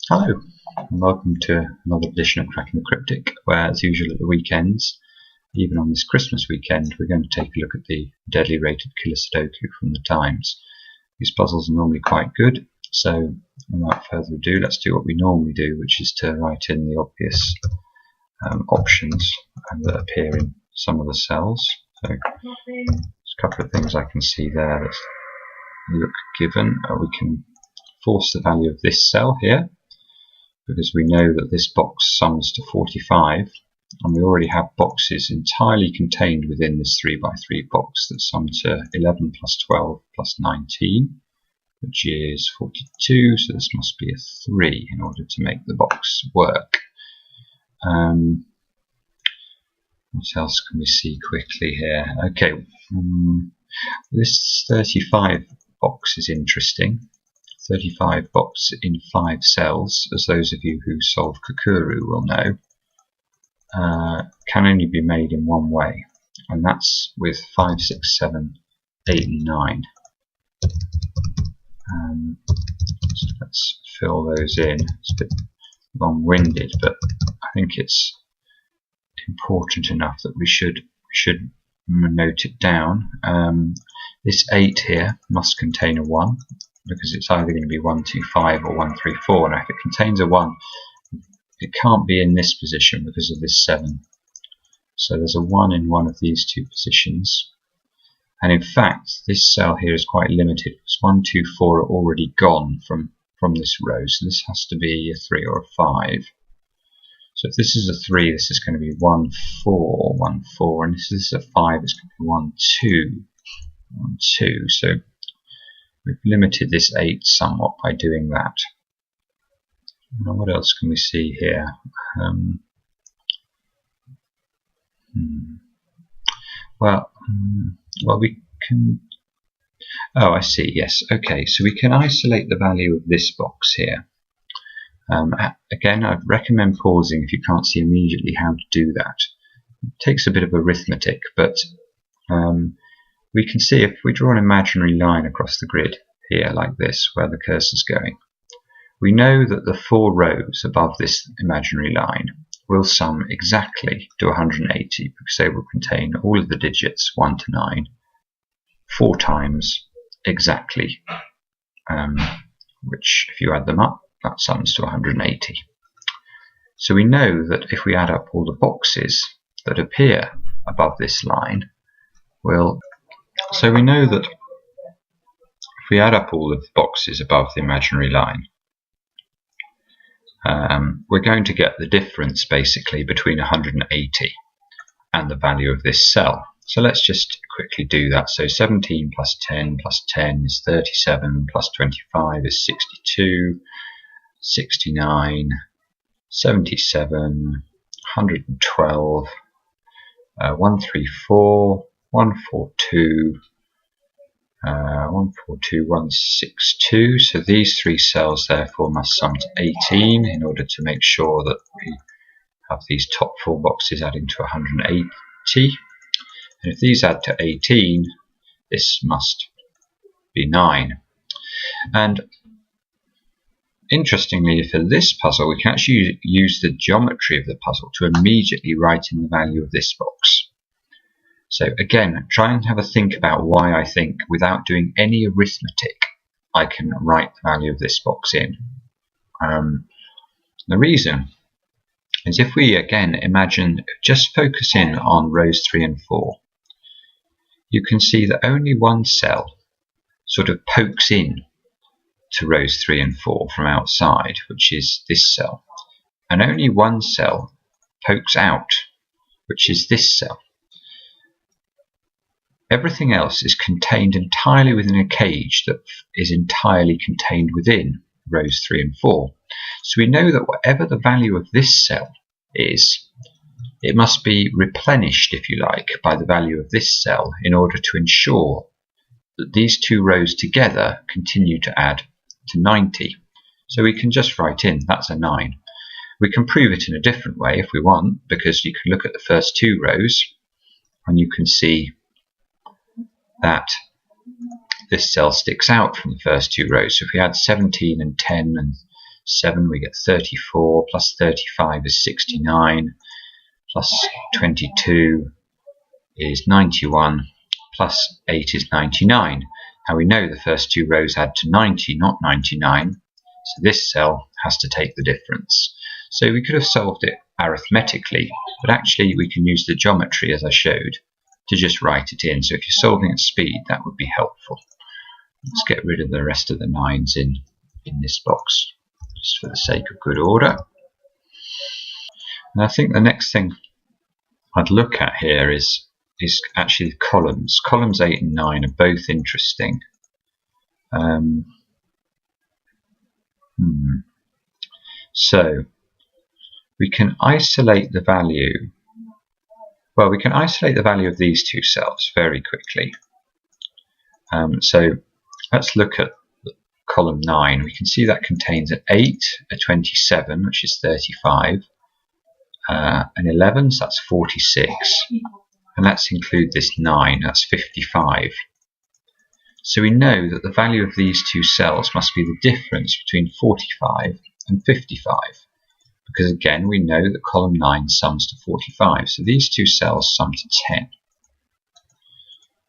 Hello, and welcome to another edition of Cracking the Cryptic, where, as usual at the weekends, even on this Christmas weekend, we're going to take a look at the Deadly Killer Sudoku from the Times. These puzzles are normally quite good, so without further ado, let's do what we normally do, which is to write in the obvious options that appear in some of the cells. So there's a couple of things I can see there that look given. We can force the value of this cell here, because we know that this box sums to 45, and we already have boxes entirely contained within this 3x3 box that sum to 11 plus 12 plus 19, which is 42, so this must be a 3 in order to make the box work. What else can we see quickly here? Okay, this 35 box is interesting. 35 box in 5 cells, as those of you who solve Kukuru will know, can only be made in one way, and that's with 5, 6, 7, 8 and 9. So let's fill those in. It's a bit long-winded, but I think it's important enough that we should note it down. This 8 here must contain a 1, because it's either going to be 1, 2, 5 or 1, 3, 4. Now if it contains a 1, it can't be in this position because of this 7. So there's a 1 in one of these two positions. And in fact, this cell here is quite limited, because 1, 2, 4 are already gone from this row. So this has to be a 3 or a 5. So if this is a 3, this is going to be 1, 4, 1, 4. And if this is a 5, it's going to be 1, 2, 1, 2. So we've limited this 8 somewhat by doing that. Now what else can we see here? Well, we can... Oh, I see, yes. Okay, so we can isolate the value of this box here. Again, I'd recommend pausing if you can't see immediately how to do that. It takes a bit of arithmetic, but we can see if we draw an imaginary line across the grid here like this, where the cursor's going, we know that the 4 rows above this imaginary line will sum exactly to 180, because they will contain all of the digits 1 to 9 4 times exactly, which if you add them up, that sums to 180. So we know that if we add up all the boxes that appear above this line, so we know that if we add up all of the boxes above the imaginary line, we're going to get the difference basically between 180 and the value of this cell. So let's just quickly do that. So 17 plus 10 is 37, plus 25 is 62, 69, 77, 112, 134, 142, 142, 162. So these 3 cells therefore must sum to 18 in order to make sure that we have these top 4 boxes adding to 180. And if these add to 18, this must be 9. And interestingly, for this puzzle, we can actually use the geometry of the puzzle to immediately write in the value of this box. So again, try and have a think about why I think, without doing any arithmetic, I can write the value of this box in. The reason is, if we again imagine, just focus in on rows 3 and 4, you can see that only one cell sort of pokes in to rows 3 and 4 from outside, which is this cell, and only one cell pokes out, which is this cell. Everything else is contained entirely within a cage that is entirely contained within rows 3 and 4. So we know that whatever the value of this cell is, it must be replenished, if you like, by the value of this cell in order to ensure that these 2 rows together continue to add to 90. So we can just write in, that's a 9. We can prove it in a different way if we want, because you can look at the first 2 rows and you can see that this cell sticks out from the first 2 rows. So if we add 17 and 10 and 7 we get 34, plus 35 is 69, plus 22 is 91, plus 8 is 99. Now we know the first two rows add to 90, not 99, so this cell has to take the difference. So we could have solved it arithmetically, but actually we can use the geometry as I showed to just write it in. So if you're solving at speed, that would be helpful. Let's get rid of the rest of the 9s in this box, just for the sake of good order. And I think the next thing I'd look at here is actually the columns. Columns 8 and 9 are both interesting. So we can isolate the value. Well, we can isolate the value of these two cells very quickly. So let's look at column 9. We can see that contains an 8, a 27, which is 35, an 11, so that's 46, and let's include this 9, that's 55. So we know that the value of these two cells must be the difference between 45 and 55, because again we know that column 9 sums to 45, so these two cells sum to 10.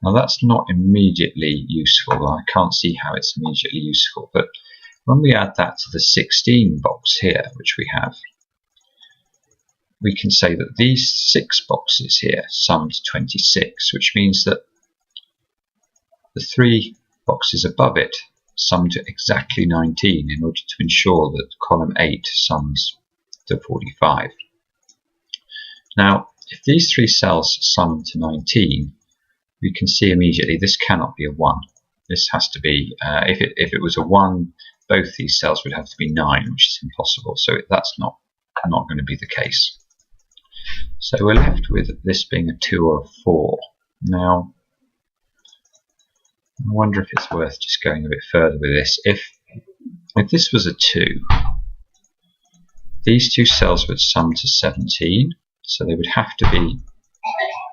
Now that's not immediately useful. I can't see how it's immediately useful, but when we add that to the 16 box here, which we have, we can say that these 6 boxes here sum to 26, which means that the 3 boxes above it sum to exactly 19 in order to ensure that column 8 sums to 45. Now, if these 3 cells sum to 19, we can see immediately this cannot be a 1. This has to be, if it was a 1, both these cells would have to be 9, which is impossible. So that's not going to be the case. So we're left with this being a 2 or a 4. Now, I wonder if it's worth just going a bit further with this. If this was a 2, these two cells would sum to 17, so they would have to be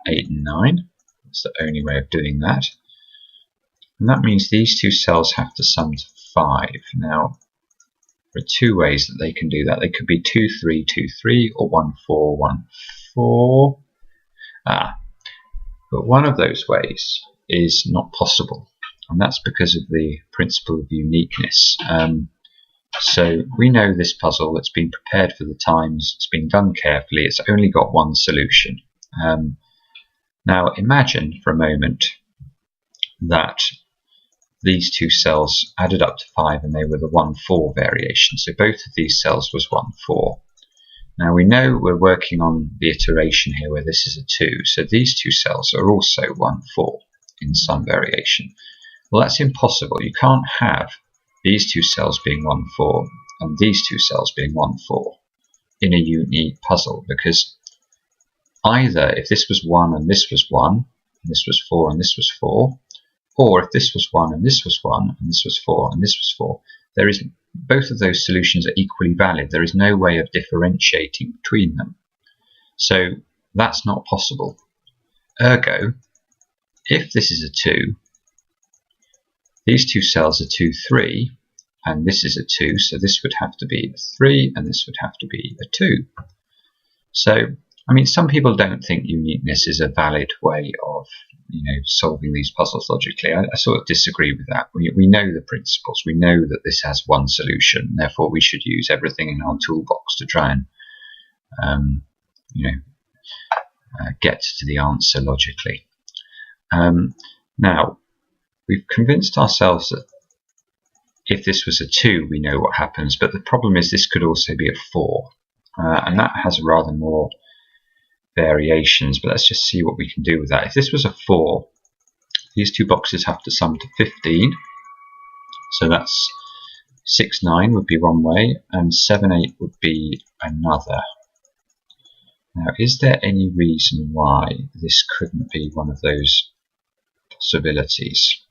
8 and 9. That's the only way of doing that. And that means these two cells have to sum to 5. Now, there are 2 ways that they can do that. They could be 2, 3, 2, 3, or 1, 4, 1, 4. But one of those ways is not possible, and that's because of the principle of uniqueness. So we know this puzzle, it's been prepared for the times, it's been done carefully, it's only got one solution. Now imagine for a moment that these two cells added up to 5 and they were the 1, 4 variation. So both of these cells was 1, 4. Now we know we're working on the iteration here where this is a 2. So these two cells are also 1, 4 in some variation. Well, that's impossible. You can't have these two cells being 1, 4 and these two cells being 1, 4 in a unique puzzle, because either if this was 1 and this was 1, and this was 4 and this was 4, or if this was 1 and this was 1 and this was 4 and this was 4, there is, both of those solutions are equally valid. There is no way of differentiating between them. So that's not possible. Ergo, if this is a 2, these two cells are 2, 3, and this is a 2, so this would have to be a 3, and this would have to be a 2. So, I mean, some people don't think uniqueness is a valid way of, solving these puzzles logically. I sort of disagree with that. We know the principles. We know that this has one solution. Therefore, we should use everything in our toolbox to try and, get to the answer logically. Now, we've convinced ourselves that if this was a 2, we know what happens. But the problem is this could also be a 4, and that has rather more variations, but let's just see what we can do with that. If this was a 4, these two boxes have to sum to 15, so that's 6, 9 would be one way, and 7, 8 would be another. Now, is there any reason why this couldn't be one of those possibilities?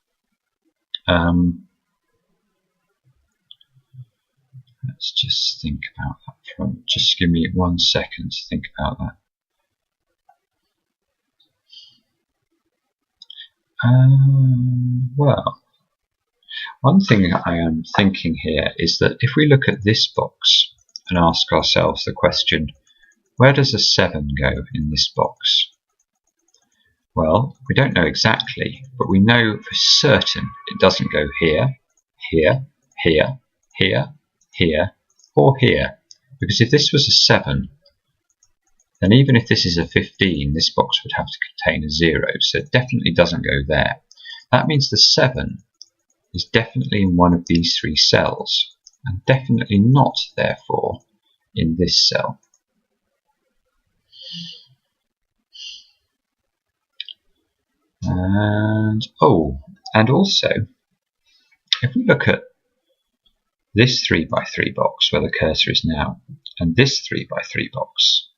Let's just think about that. Just give me 1 second to think about that. One thing I am thinking here is that if we look at this box and ask ourselves the question, where does a 7 go in this box? Well, we don't know exactly, but we know for certain it doesn't go here, here, here, here, here, or here. Because if this was a 7, then even if this is a 15, this box would have to contain a 0, so it definitely doesn't go there. That means the 7 is definitely in one of these 3 cells, and definitely not, therefore, in this cell. And also, if we look at this 3x3 box where the cursor is now, and this 3x3 box,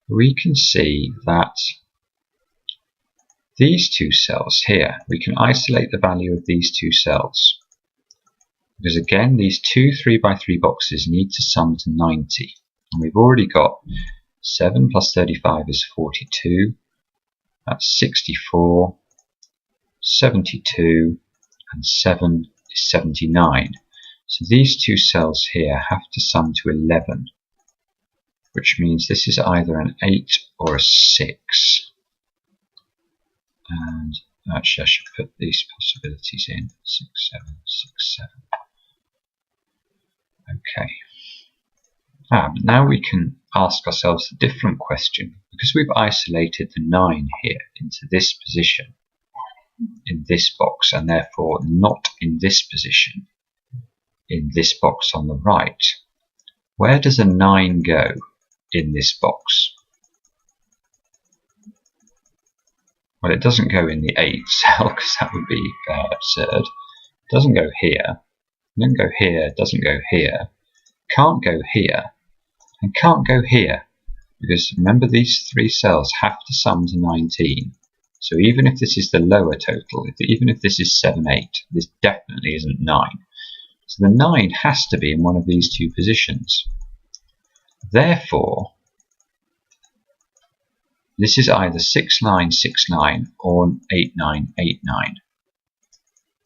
we can see that these 2 cells here, we can isolate the value of these 2 cells. Because again, these 2 3x3 boxes need to sum to 90. And we've already got 7 plus 35 is 42. That's 64, 72, and 7 is 79. So these 2 cells here have to sum to 11, which means this is either an 8 or a 6. And actually I should put these possibilities in, 6, 7, 6, 7. Okay. But now we can ask ourselves a different question. Because we've isolated the 9 here into this position in this box, and therefore not in this position in this box on the right, where does a 9 go in this box? Well, it doesn't go in the 8 cell, because that would be absurd. It doesn't go here, doesn't go here, doesn't go here, can't go here, and can't go here. Because remember, these 3 cells have to sum to 19. So even if this is the lower total, even if this is 7, 8, this definitely isn't 9. So the 9 has to be in one of these 2 positions. Therefore, this is either 6, 9, 6, 9 or 8, 9, 8, 9.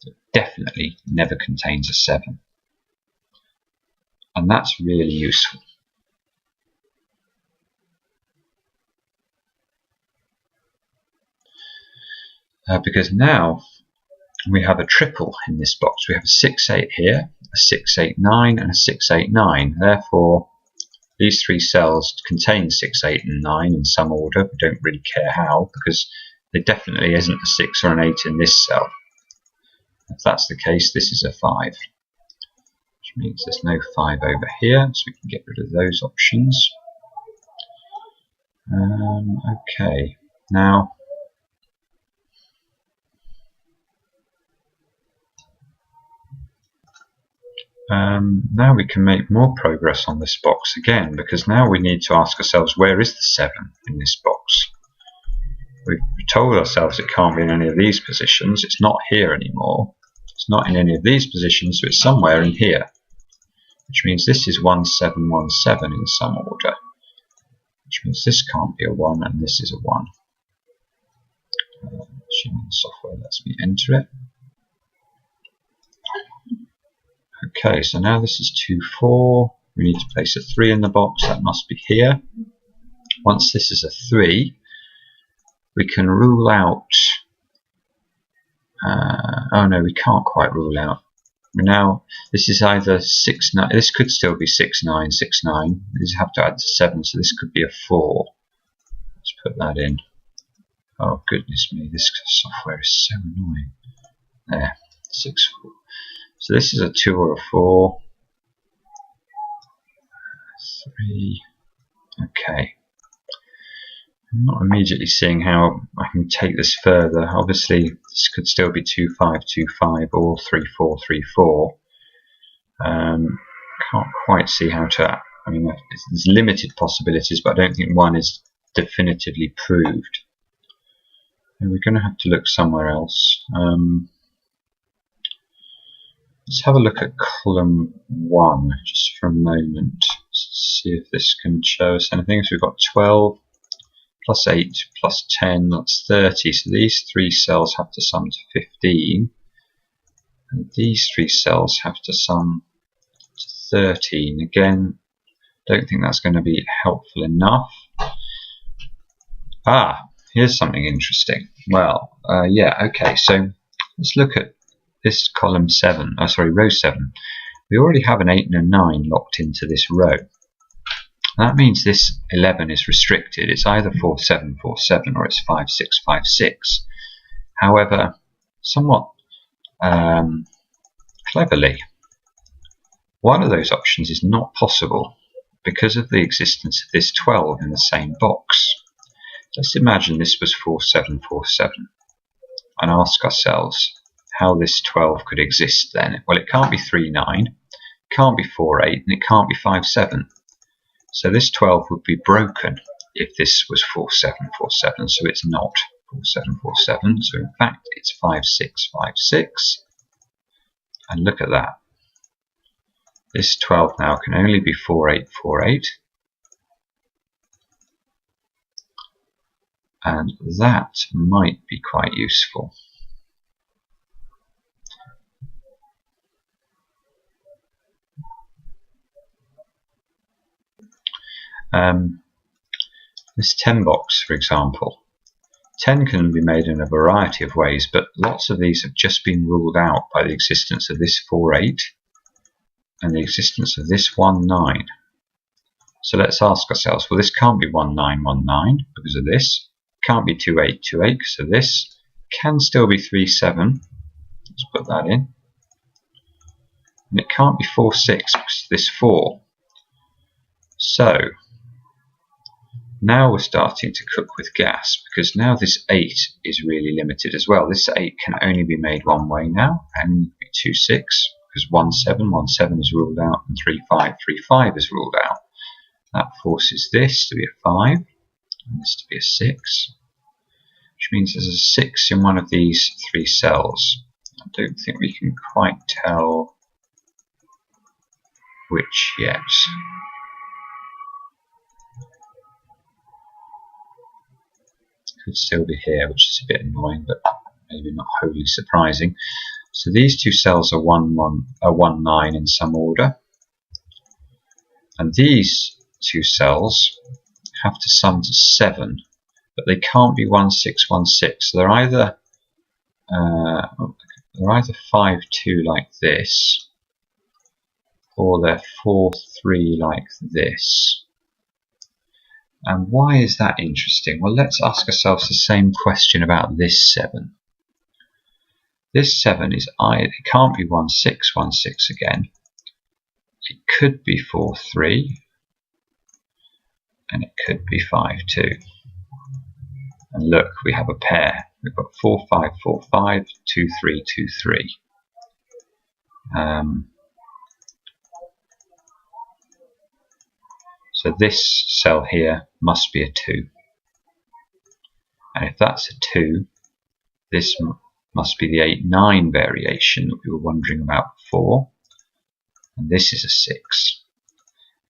So it definitely never contains a 7. And that's really useful. Because now we have a triple in this box. We have a 6, 8 here, a 6, 8, 9, and a 6, 8, 9. Therefore, these 3 cells contain 6, 8, and 9 in some order. We don't really care how, because there definitely isn't a 6 or an 8 in this cell. If that's the case, this is a 5, which means there's no 5 over here, so we can get rid of those options. Okay, now we can make more progress on this box again, because now we need to ask ourselves, where is the 7 in this box? We've told ourselves it can't be in any of these positions. It's not here anymore. It's not in any of these positions, so it's somewhere in here, which means this is 1, 7, 1, 7 in some order, which means this can't be a 1 and this is a 1. Assuming the software lets me enter it. Okay, so now this is 2, 4. We need to place a 3 in the box. That must be here. Once this is a 3, we can rule out. Oh no, we can't quite rule out. Now this is either 6, 9. This could still be 6, 9, 6, 9. We just have to add to 7, so this could be a 4. Let's put that in. Oh goodness me, this software is so annoying. There, 6, 4. So this is a 2 or a 4. 3. Okay. I'm not immediately seeing how I can take this further. Obviously, this could still be 2, 5, 2, 5 or 3, 4, 3, 4. Can't quite see how to. I mean, there's limited possibilities, but I don't think one is definitively proved. And we're going to have to look somewhere else. Let's have a look at column 1 just for a moment. Let's see if this can show us anything. So we've got 12 plus 8 plus 10, that's 30. So these 3 cells have to sum to 15. And these 3 cells have to sum to 13. Again, don't think that's going to be helpful enough. Here's something interesting. Well, yeah, okay, so let's look at this column 7, row 7. We already have an 8 and a 9 locked into this row. That means this 11 is restricted. It's either 4, 7, 4, 7, or it's 5, 6, 5, 6. However, somewhat cleverly, one of those options is not possible because of the existence of this 12 in the same box. Let's imagine this was 4, 7, 4, 7 and ask ourselves how this 12 could exist then. Well, it can't be 3, 9, it can't be 4, 8, and it can't be 5, 7. So this 12 would be broken if this was 4, 7, 4, 7, so it's not 4, 7, 4, 7. So in fact, it's 5, 6, 5, 6. And look at that. This 12 now can only be 4, 8, 4, 8. And that might be quite useful. This 10 box, for example. 10 can be made in a variety of ways, but lots of these have just been ruled out by the existence of this 4, 8 and the existence of this 1, 9. So let's ask ourselves, well, this can't be 1, 9, 1, 9 because of this. Can't be 2, 8, 2, 8 because of this. Can still be 3, 7. Let's put that in. And it can't be 4, 6 because of this 4. So now we're starting to cook with gas, because now this 8 is really limited as well. This 8 can only be made one way now, and be 2, 6, because 1, 7, 1, 7 is ruled out, and 3, 5, 3, 5 is ruled out. That forces this to be a 5, and this to be a 6, which means there's a 6 in one of these 3 cells. I don't think we can quite tell which yet. Could still be here, which is a bit annoying, but maybe not wholly surprising. So these 2 cells are 1, 9 in some order, and these 2 cells have to sum to 7, but they can't be 1, 6, 1, 6. So they're either 5, 2 like this, or they're 4, 3 like this. And why is that interesting? Well, let's ask ourselves the same question about this 7. This 7 is it can't be 1, 6, 1, 6 again. It could be 4, 3, and it could be 5, 2. And look, we have a pair. We've got 4, 5, 4, 5, 2, 3, 2, 3. So this cell here must be a 2. And if that's a 2, this must be the 8, 9 variation that we were wondering about before. And this is a 6.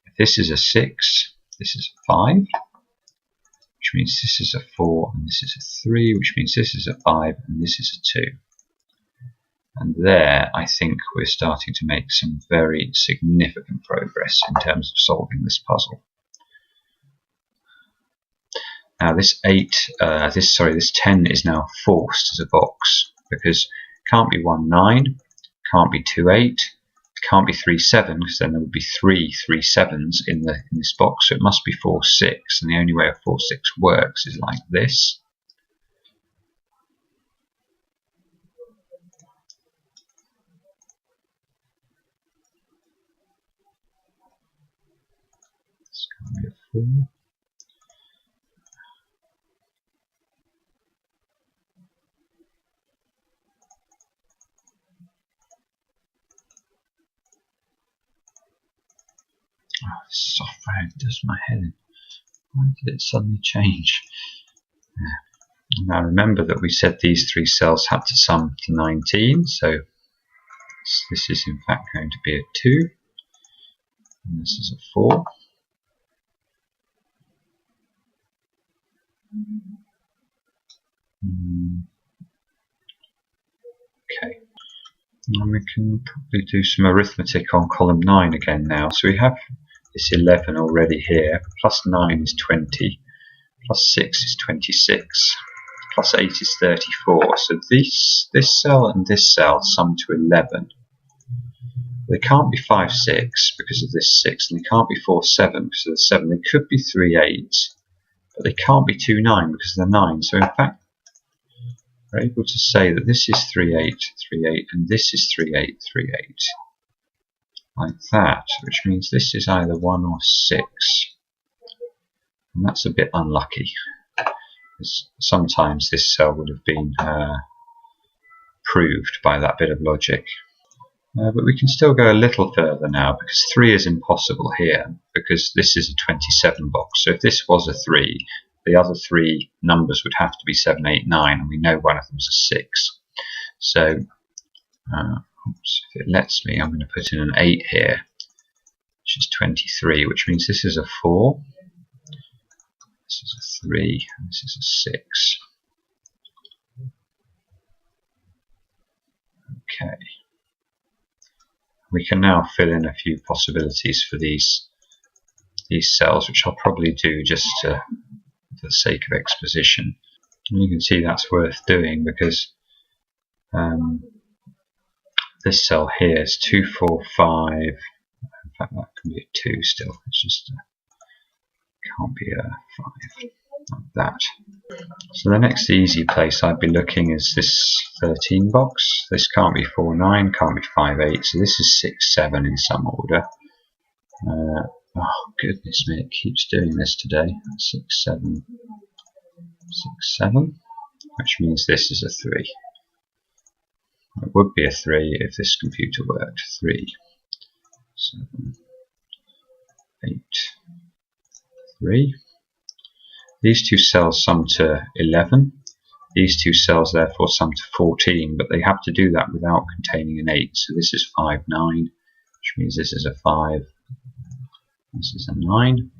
If this is a 6, this is a 5, which means this is a 4, and this is a 3, which means this is a 5, and this is a 2. And there, I think we're starting to make some very significant progress in terms of solving this puzzle. Now this 10 is now forced as a box, because it can't be 1, 9, can't be 2, 8, can't be 3, 7, because then there would be 3 7s in this box, so it must be 4, 6, and the only way a 4, 6 works is like this. It's going to be a 4. Oh, this software does my head in. Why did it suddenly change? Yeah. Now remember that we said these 3 cells had to sum to 19, so this is in fact going to be a 2, and this is a 4. Okay. And we can probably do some arithmetic on column 9 again now. So we have this 11 already here, plus 9 is 20, plus 6 is 26, plus 8 is 34. So this cell and this cell sum to 11. They can't be 5, 6 because of this 6, and they can't be 4, 7 because of the 7. They could be 3, 8, but they can't be 2, 9 because of the 9. So in fact, we're able to say that this is 3, 8, 3, 8, and this is 3, 8, 3, 8. Like that, which means this is either 1 or 6. And that's a bit unlucky, because sometimes this cell would have been proved by that bit of logic. But we can still go a little further now, because 3 is impossible here, because this is a 27 box. So if this was a 3, the other 3 numbers would have to be 7, 8, 9, and we know one of them is a 6. So if it lets me, I'm going to put in an 8 here, which is 23, which means this is a 4, this is a 3, and this is a 6. Okay. We can now fill in a few possibilities for these cells, which I'll probably do just for the sake of exposition. And you can see that's worth doing, because this cell here is 2, 4, 5. In fact, that can be a 2 still. It's just can't be a 5 like that. So the next easy place I'd be looking is this 13 box. This can't be 4, 9, can't be 5, 8. So this is 6, 7 in some order. Oh goodness me, it keeps doing this today. 6, 7, 6, 7, which means this is a 3. It would be a 3 if this computer worked. 3, 7, 8, 3. These two cells sum to 11. These two cells therefore sum to 14, but they have to do that without containing an 8. So this is 5, 9, which means this is a 5. This is a 9.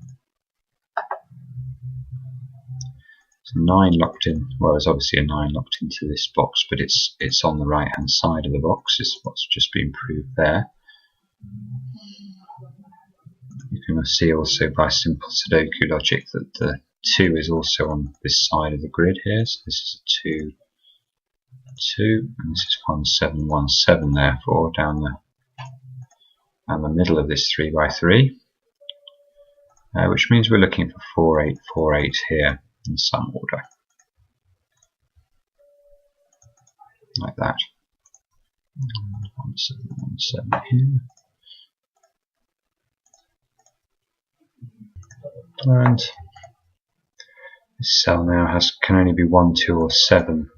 So 9 locked in, well, there's obviously a 9 locked into this box, but it's on the right hand side of the box, is what's just been proved there. You can see also by simple Sudoku logic that the 2 is also on this side of the grid here. So this is a 2, 2, and this is 1, 7, 1, 7, therefore down the middle of this 3 by 3, which means we're looking for 4, 8, 4, 8 here in some order, like that. 1, 7, 1, 7 here. And this cell now can only be 1, 2, or 7,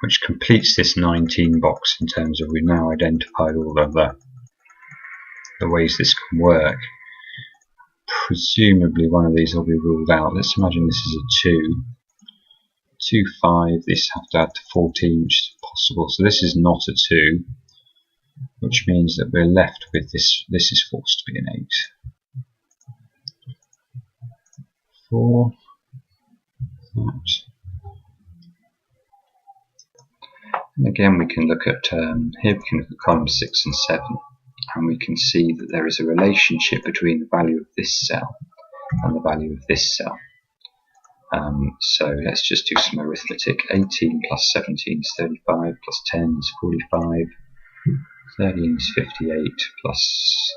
which completes this 19 box in terms of we've now identified all of the ways this can work. Presumably one of these will be ruled out. Let's imagine this is a 2, 2, 5. This have to add to 14, which is impossible. So this is not a 2, which means that we're left with this. This is forced to be an 8. 4. That. And again, we can look at here. We can look at columns 6 and 7, and we can see that there is a relationship between the value of this cell and the value of this cell. So let's just do some arithmetic. 18 plus 17 is 35, plus 10 is 45, 13 is 58, plus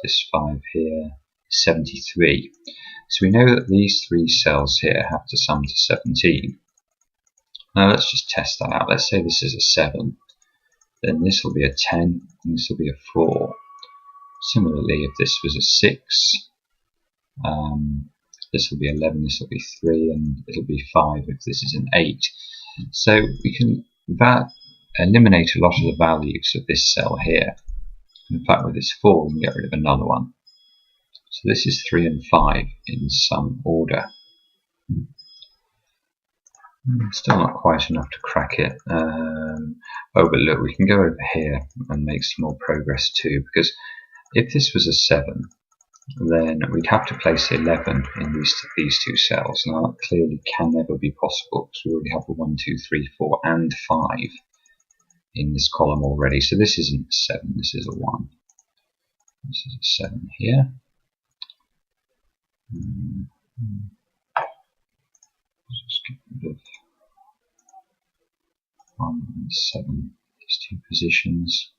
this 5 here is 73. So we know that these 3 cells here have to sum to 17. Now let's just test that out. Let's say this is a 7, then this will be a 10, and this will be a 4. Similarly, if this was a 6, this will be 11, this will be 3, and it'll be 5 if this is an 8. So we can eliminate a lot of the values of this cell here. In fact, with this 4, we can get rid of another one. So this is 3 and 5 in some order. Still not quite enough to crack it. Oh, but look, we can go over here and make some more progress too, because if this was a 7, then we'd have to place 11 in these 2 cells. Now that clearly can never be possible, because we already have a 1, 2, 3, 4 and 5. in this column already. So this isn't a 7, this is a 1. This is a 7 here. Just get rid of 1 and 7, these two positions.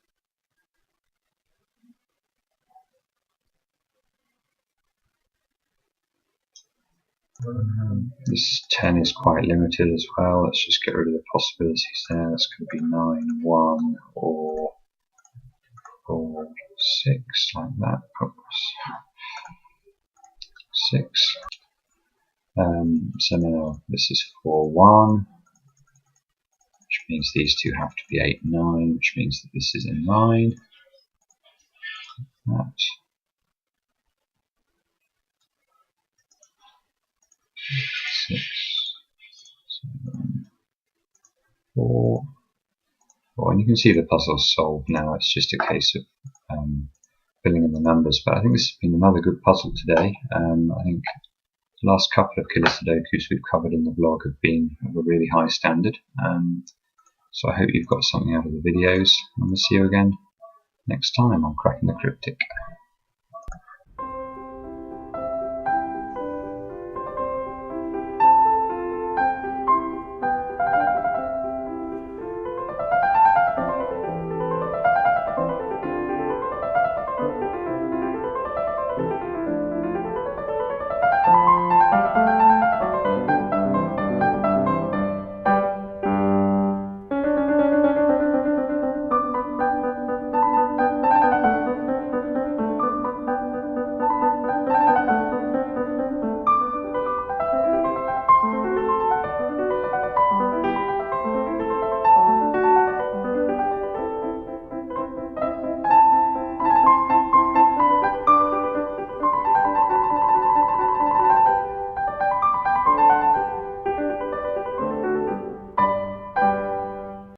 This 10 is quite limited as well. Let's just get rid of the possibilities there. That's going to be 9, 1, or 4, 6, like that. Oops. 6. So now this is 4, 1, which means these two have to be 8, 9, which means that this is a 9. That. 6, 7, 4, 4. And you can see the puzzle's solved now. It's just a case of filling in the numbers. But I think this has been another good puzzle today. I think the last couple of Killer Sudokus we've covered in the vlog have been of a really high standard. So I hope you've got something out of the videos, and we'll see you again next time on Cracking the Cryptic.